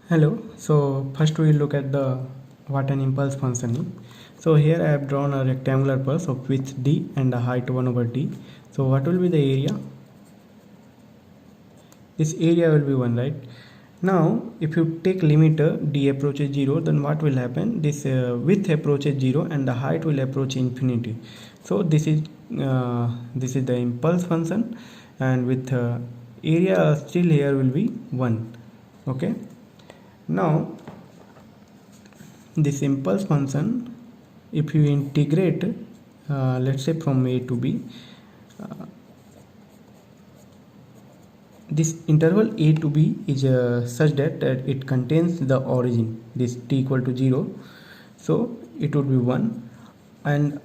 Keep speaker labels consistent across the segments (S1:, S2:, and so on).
S1: Hello. So first we will look at the what an impulse function is. So here I have drawn a rectangular pulse of width d and a height 1 over d. So what will be the area? This area will be 1, right? Now if you take limit d approaches 0, then what will happen? This width approaches 0 and the height will approach infinity. So this is the impulse function, and with area still here will be 1. Okay. Now this impulse function, if you integrate let's say from a to b, this interval a to b is such that it contains the origin, this t equal to 0, so it would be 1, and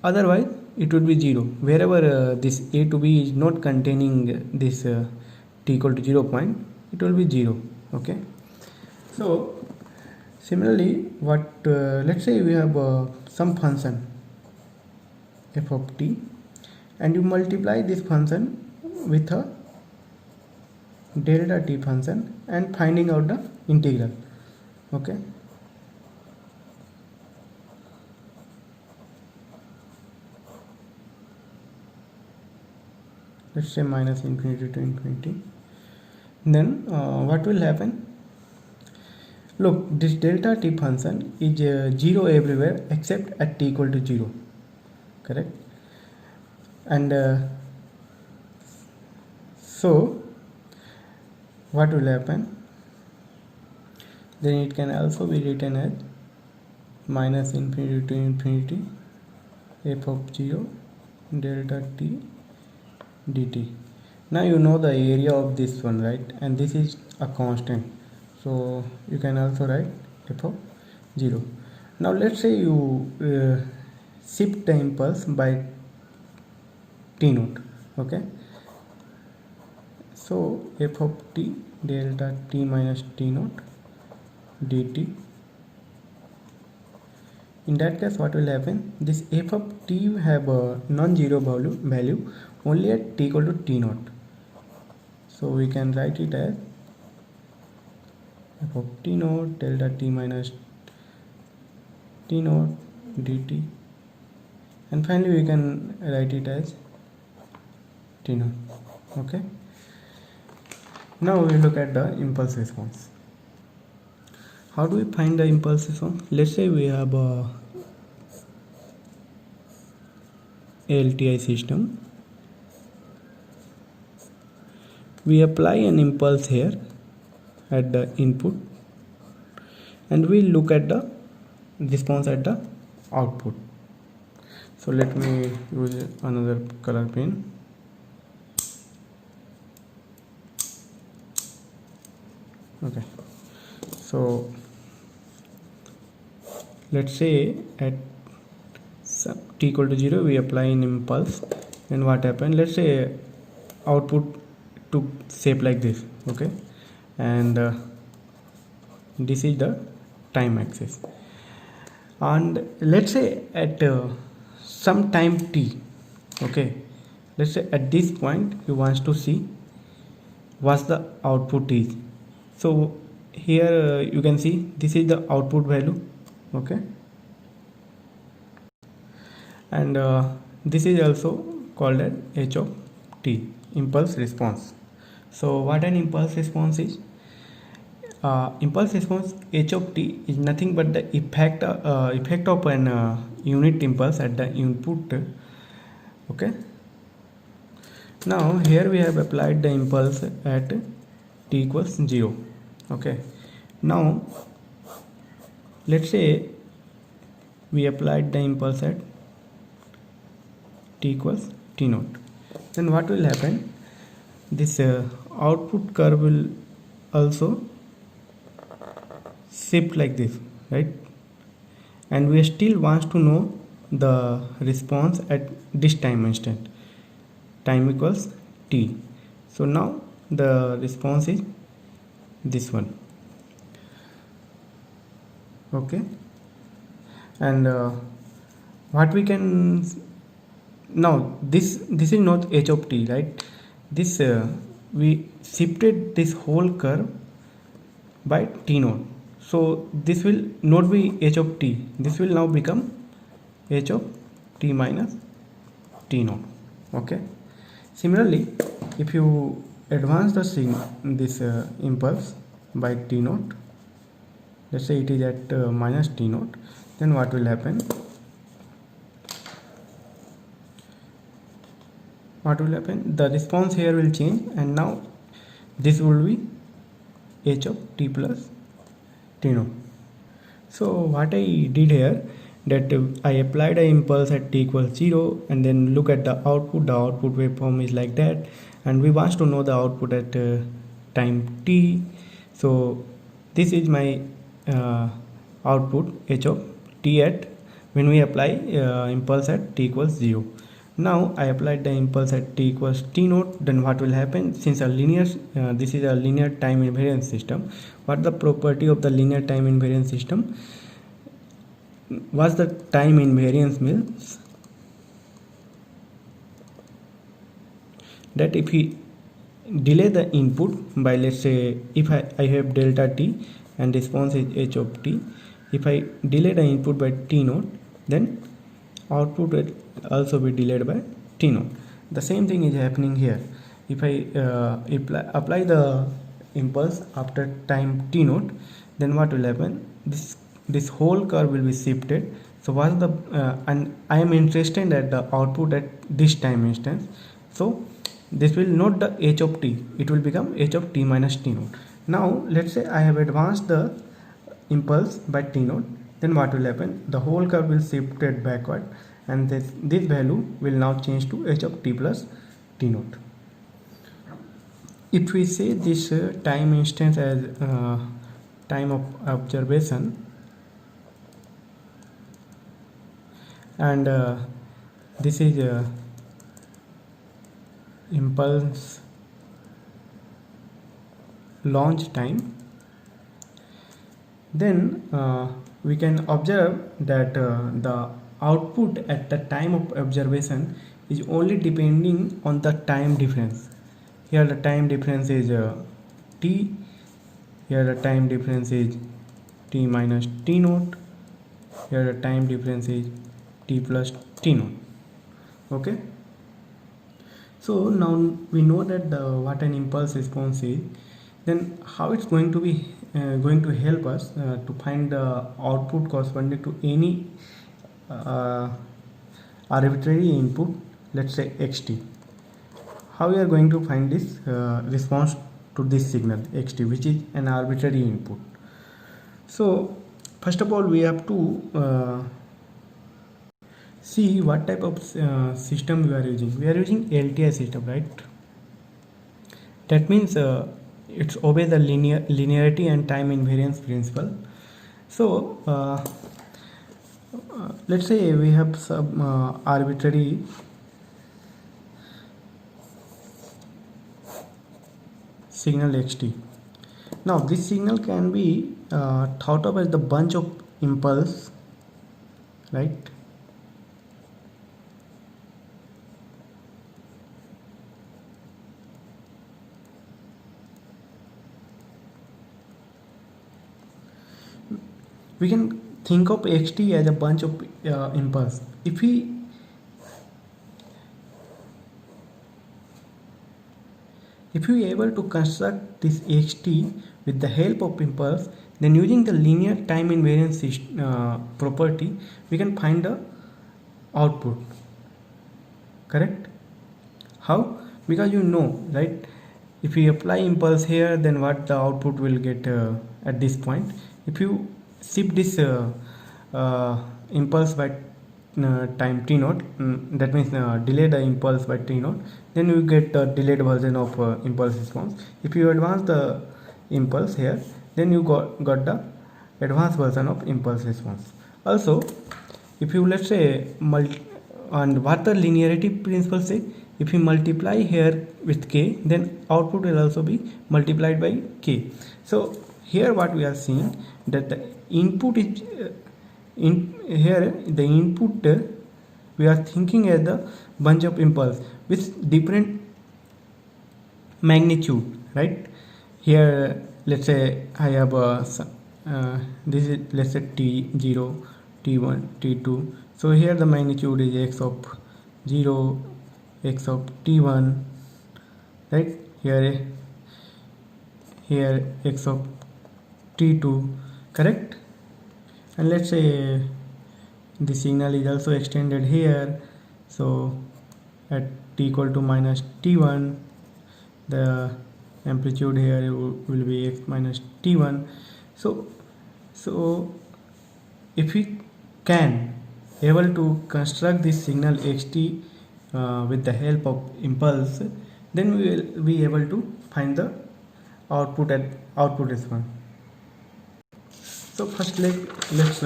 S1: otherwise it would be 0 wherever this a to b is not containing this t equal to 0 point, it will be 0. Okay. So similarly, what let's say we have some function f of t, and you multiply this function with a delta t function and finding out the integral. Okay. Let's say minus infinity to infinity. Then what will happen? Look, this delta t function is 0 everywhere except at t equal to 0, correct? And so what will happen? Then it can also be written as minus infinity to infinity f of 0 delta t dt. Now you know the area of this one, right? And this is a constant, so you can also write f of 0. Now let's say you shift the impulse by t naught. Okay, so f of t delta t minus t naught dt. In that case, what will happen? This f of t have a non-zero value only at t equal to t naught. So we can write it as f of t naught delta t minus t naught dt, and finally we can write it as t naught. Okay. Now we look at the impulse response. How do we find the impulse response? Let's say we have a LTI system. We apply an impulse here at the input, and we look at the response at the output. So let me use another color pen. Okay, so let's say at t equal to 0 we apply an impulse, and what happened? Let's say output took shape like this. Okay, and this is the time axis, and let's say at some time t. Okay, let's say at this point you want to see what the output is. So here you can see this is the output value. Okay, and this is also called as h of t, impulse response. So what an impulse response is? Impulse response h of t is nothing but the effect of an unit impulse at the input. Okay, now here we have applied the impulse at t equals 0. Okay, now let's say we applied the impulse at t equals t naught. Then what will happen? This output curve will also shift like this, right? And we still want to know the response at this time instant, time equals t. So now the response is this one. Okay, and what we can now, this is not h of t, right? This we shifted this whole curve by t naught. So this will not be h of t, this will now become h of t minus t naught. Okay. Similarly, if you advance this impulse by t naught, let's say it is at minus t naught, then what will happen? The response here will change, and now this will be h of t plus t naught. So what I did here, that I applied an impulse at t equals 0, and then look at the output. The output waveform is like that, and we want to know the output at time t. So this is my output h of t at when we apply impulse at t equals 0. Now I applied the impulse at t equals t naught. Then what will happen? Since a linear this is a linear time invariant system, what the property of the linear time invariant system? What's the time invariance means? That if we delay the input by, let's say, if I have delta t and response is h of t, if I delay the input by t naught, then output will also be delayed by t naught. The same thing is happening here. If I apply the impulse after time t naught, then what will happen? This whole curve will be shifted. So what's the and I am interested at the output at this time instance. So this will not the h of t, it will become h of t minus t naught. Now let's say I have advanced the impulse by t naught, then what will happen? The whole curve will shifted backward, and this value will now change to h of t plus t naught. If we say this time instance as time of observation, and this is impulse launch time, then we can observe that the output at the time of observation is only depending on the time difference. Here the time difference is t, here the time difference is t minus t naught, here the time difference is t plus t naught. Okay. So now we know that what an impulse response is. Then how it's going to be going to help us to find the output corresponding to any arbitrary input, let's say xt. How we are going to find this response to this signal xt, which is an arbitrary input? So first of all, we have to see what type of system we are using. We are using LTI system, right? That means it's obey the linearity and time invariance principle. So let's say we have some arbitrary signal xt. Now this signal can be thought of as the bunch of impulse, right? We can think of xt as a bunch of impulse. If we able to construct this xt with the help of impulse, then using the linear time invariance property, we can find the output. Correct? How? Because you know, right? If we apply impulse here, then what the output will get at this point. If you shift this impulse by time t naught, that means delay the impulse by t naught, then you get the delayed version of impulse response. If you advance the impulse here, then you got the advanced version of impulse response. Also, if you, let's say, and what the linearity principle say, if you multiply here with k, then output will also be multiplied by k. So here what we are seeing, that the input is here the input we are thinking as the bunch of impulse with different magnitude, right? Here let's say I have this is, let's say t0, t1, t2. So here the magnitude is x of 0, x of t1, right? Here x of t2, correct? And let's say the signal is also extended here, so at t equal to minus t1, the amplitude here will be x minus t1. So if we can able to construct this signal xt with the help of impulse, then we will be able to find the output response. So first let's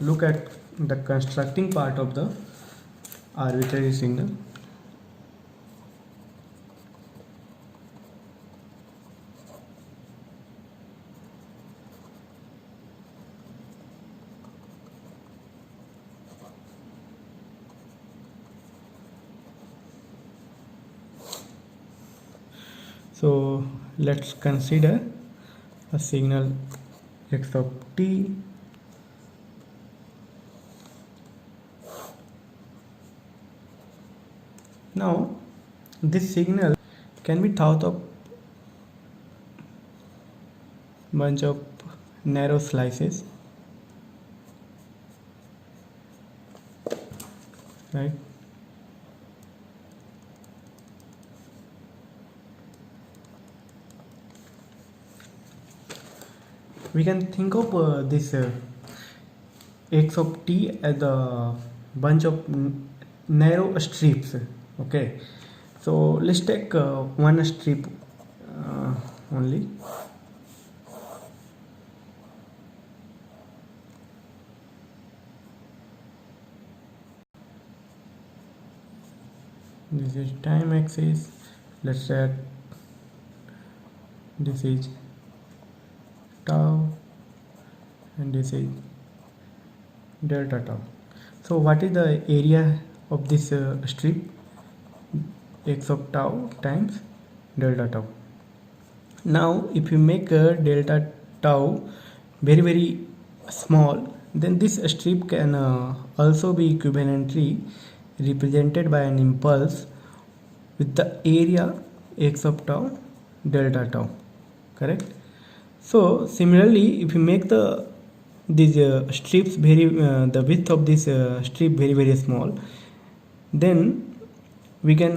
S1: look at the constructing part of the arbitrary signal. So let's consider a signal x of t. Now this signal can be thought of bunch of narrow slices, right? We can think of this x of t as a bunch of narrow strips. Okay, so let's take one strip only. This is time axis. Let's say this is tau and this is delta tau. So what is the area of this strip? X of tau times delta tau. Now if you make a delta tau very small, then this strip can also be equivalently represented by an impulse with the area x of tau delta tau, correct? So similarly, if you make these strips the width of this strip very small, then we can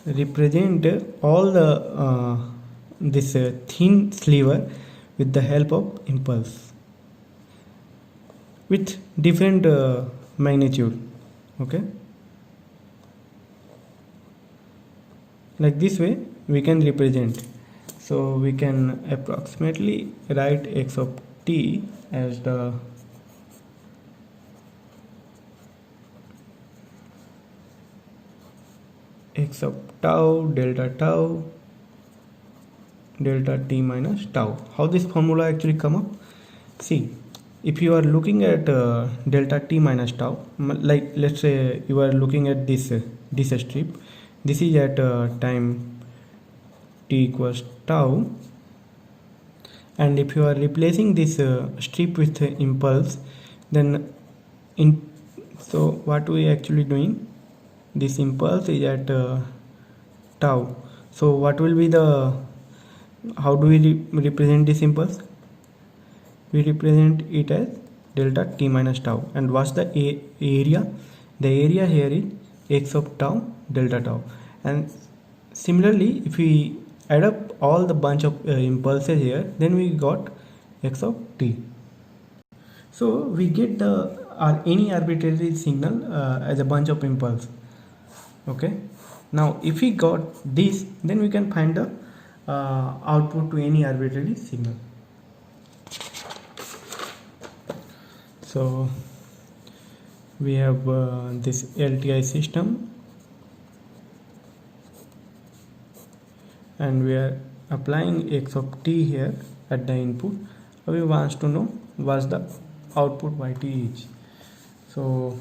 S1: represent all the this thin sliver with the help of impulse with different magnitude. Okay, like this way we can represent. So we can approximately write x of t as the x of tau delta t minus tau. How this formula actually come up? See, if you are looking at delta t minus tau, like let's say you are looking at this strip, this is at time t equals tau, and if you are replacing this strip with impulse, then so what we actually doing, this impulse is at tau. So what will be the, how do we represent this impulse? We represent it as delta t minus tau. And what's the area? The area here is x of tau delta tau. And similarly, if we add up all the bunch of impulses here, then we got x of t. So we get the any arbitrary signal as a bunch of impulse. Okay, now if we got this, then we can find the output to any arbitrary signal. So we have this LTI system, and we are applying x of t here at the input. We want to know what's the output yt is. So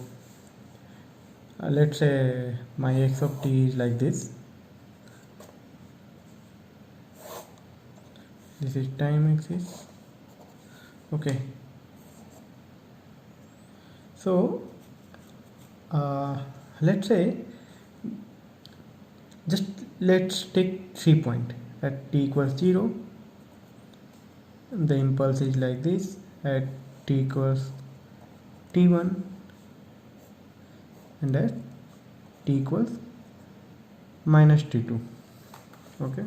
S1: let's say my x of t is like this, this is time axis. Okay, so let's say, just let's take 3 point at t equals 0. The impulse is like this at t equals t1 and at t equals minus t2. Okay,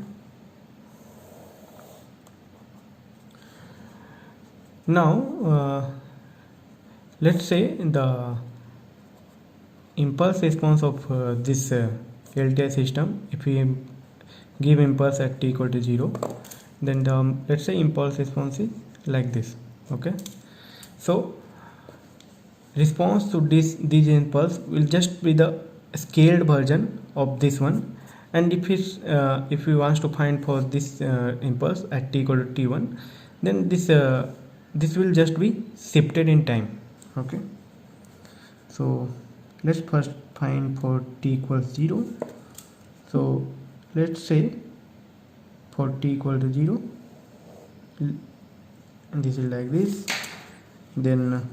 S1: now let's say the impulse response of this LTI system, if we give impulse at t equal to 0, then the let's say impulse response is like this. Okay, so response to these impulse will just be the scaled version of this one, and if we want to find for this impulse at t equal to t1, then this will just be shifted in time. Okay, so let's first find for t equals 0. So let's say for t equal to 0, this is like this. Then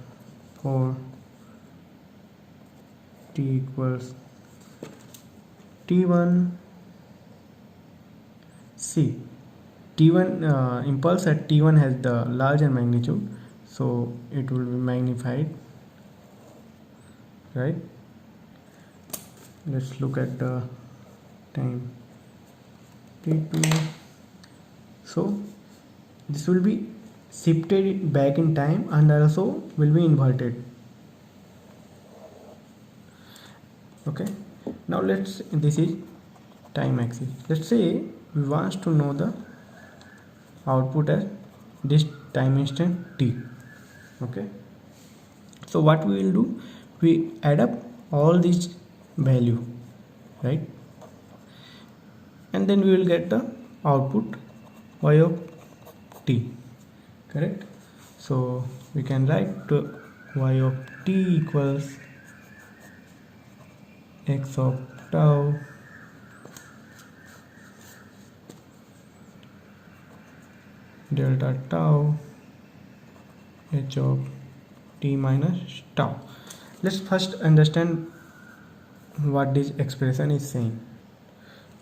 S1: for t equals t1, see, t1 impulse at t1 has the larger magnitude, so it will be magnified, right? Let's look at the time t2. So this will be shifted back in time and also will be inverted. Okay, now this is time axis. Let's say we want to know the output at this time instant t. Okay, so what we will do, we add up all these value, right, and then we will get the output y of t, correct? So we can write y of t equals x of tau delta tau h of t minus tau. Let's first understand what this expression is saying.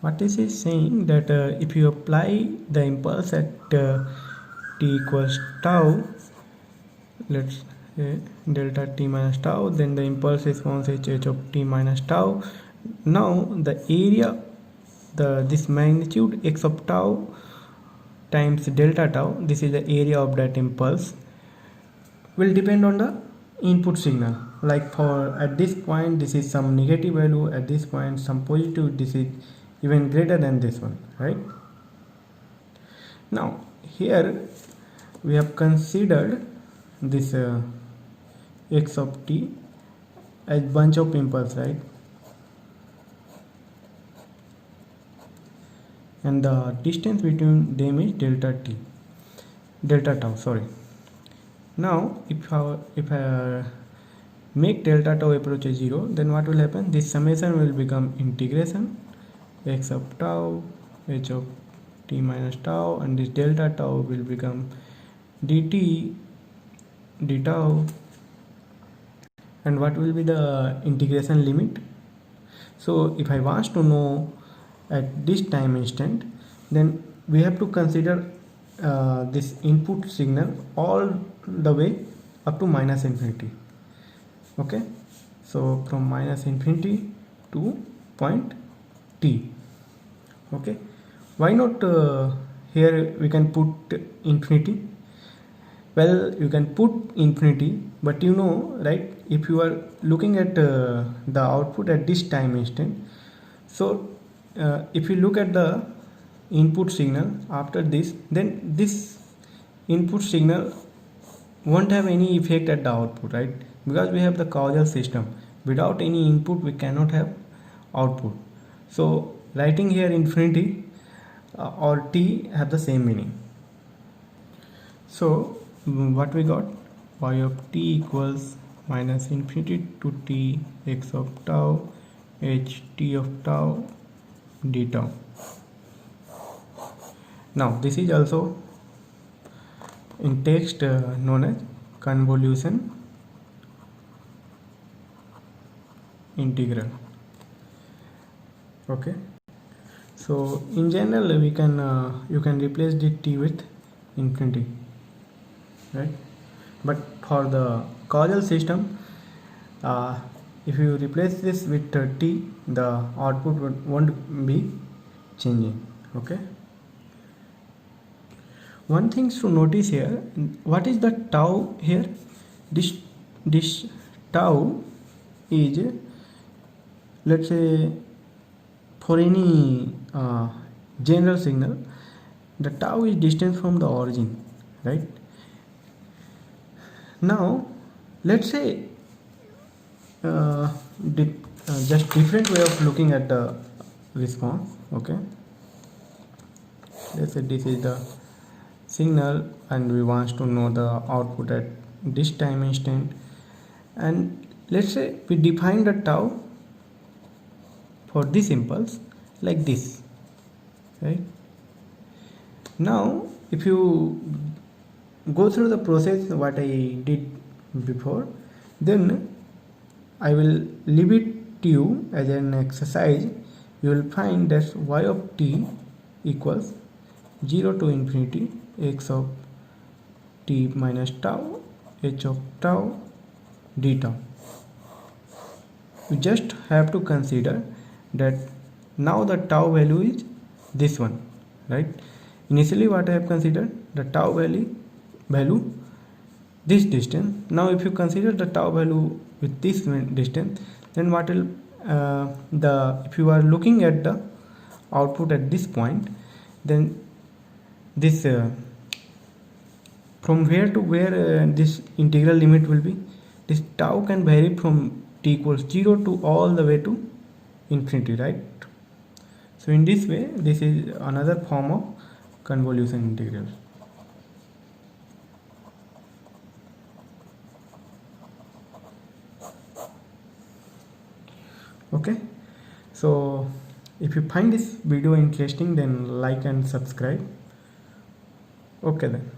S1: What this is saying that if you apply the impulse at t equals tau, let's say delta t minus tau, then the impulse response is h of t minus tau. Now the area, this magnitude x of tau times delta tau, this is the area of that impulse, will depend on the input signal. Like for at this point this is some negative value, at this point some positive, this is even greater than this one, right? Now here we have considered this x of t as bunch of impulse, right? And the distance between them is delta tau, sorry. Now if I make delta tau approaches 0, then what will happen? This summation will become integration x of tau h of t minus tau, and this delta tau will become dt d tau. And what will be the integration limit? So if I want to know at this time instant, then we have to consider this input signal all the way up to minus infinity. Okay, so from minus infinity to point t. Okay, why not here we can put infinity? Well, you can put infinity, but you know, right, if you are looking at the output at this time instant, so if you look at the input signal after this, then this input signal won't have any effect at the output, right? Because we have the causal system. Without any input we cannot have output. So writing here infinity or t have the same meaning. So what we got, y of t equals minus infinity to t x of tau h t of tau d tau. Now this is also in text known as convolution integral. Okay, so in general we can you can replace the t with infinity, right? But for the causal system, if you replace this with t, the output won't be changing. Okay, one thing to notice here, what is the tau here? This tau is, let's say, for any general signal, the tau is distance from the origin, right? Now let's say just different way of looking at the response. Okay, let's say this is the signal and we want to know the output at this time instant, and let's say we define the tau for this impulse like this, right? Now if you go through the process what I did before, then I will leave it to you as an exercise. You will find that y of t equals 0 to infinity x of t minus tau h of tau d tau. You just have to consider that now the tau value is this one, right? Initially what I have considered the tau value this distance. Now if you consider the tau value with this distance, then what will if you are looking at the output at this point, then this from where to where this integral limit will be, this tau can vary from t equals 0 to all the way to infinity, right? So in this way, this is another form of convolution integral. Okay, so if you find this video interesting, then like and subscribe. Okay then.